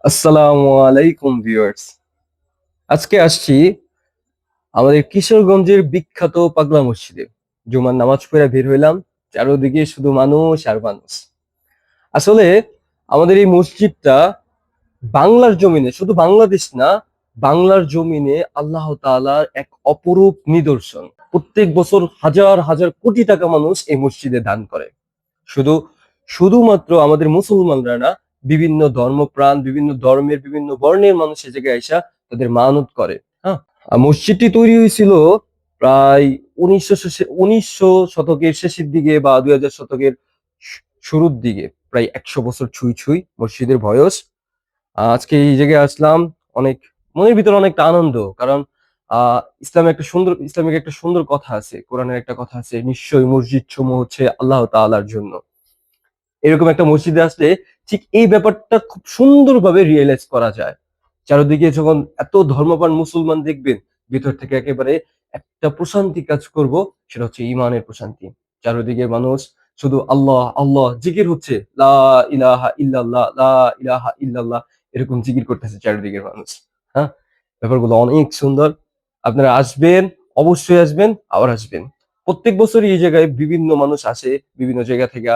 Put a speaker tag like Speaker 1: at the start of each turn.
Speaker 1: আসসালামু আলাইকুম ভিউয়ার্স। আজকে আসছি আমাদের কিশোরগঞ্জের বিখ্যাত পাগলা মসজিদে। জুমার নামাজ পড়ে বের হইলাম, চারদিকে শুধু মানুষ আর মানুষ। আসলে আমাদের এই মসজিদটা বাংলার জমিনে, শুধু বাংলাদেশ না, বাংলার জমিনে আল্লাহ তাআলার এক অপরূপ নিদর্শন। প্রত্যেক বছর হাজার হাজার কোটি টাকা মানুষ এই মসজিদে দান করে। শুধু শুধুমাত্র আমাদের মুসলমানরা না, বিভিন্ন ধর্মপ্রাণ, বিভিন্ন ধর্মের, বিভিন্ন বর্ণের মানুষ এ জায়গায় আইসা তাদের মানত করে। হ্যাঁ, মসজিদটি তৈরি হয়েছিল প্রায় 1900 শতকের শেষের দিকে বা 2000 শতকের শুরুর দিকে। প্রায় 100 বছর ছুঁই ছুঁই মসজিদের বয়স। আজকে এই জায়গায় আসলাম, অনেক মনের ভিতরে অনেকটা আনন্দ। কারণ ইসলামিক একটা সুন্দর কথা আছে, কোরআনের একটা কথা আছে, নিশ্চয়ই মসজিদ সমূহ হচ্ছে আল্লাহ তাআলার জন্য। এরকম একটা মসজিদে আসলে ঠিক এই ব্যাপারটা খুব সুন্দরভাবে রিয়েলাইজ করা যায়। চারদিকে যখন এত ধর্মপ্রাণ মুসলমান দেখবেন, ভিতর থেকে একেবারে একটা প্রশান্তি কাজ করব, সেটা হচ্ছে ইমানের প্রশান্তি। চারদিকে মানুষ শুধু আল্লাহ আল্লাহ জিকির হচ্ছে, লা ইলাহা ইল্লাল্লাহ, লা ইলাহা ইল্লাল্লাহ, এরকম জিকির করতেছে চারিদিকের মানুষ। হ্যাঁ, ব্যাপারগুলো অনেক সুন্দর। আপনারা আসবেন, অবশ্যই আসবেন, আবার আসবেন। প্রত্যেক বছরই এই জায়গায় বিভিন্ন মানুষ আসে, বিভিন্ন জায়গা থেকে।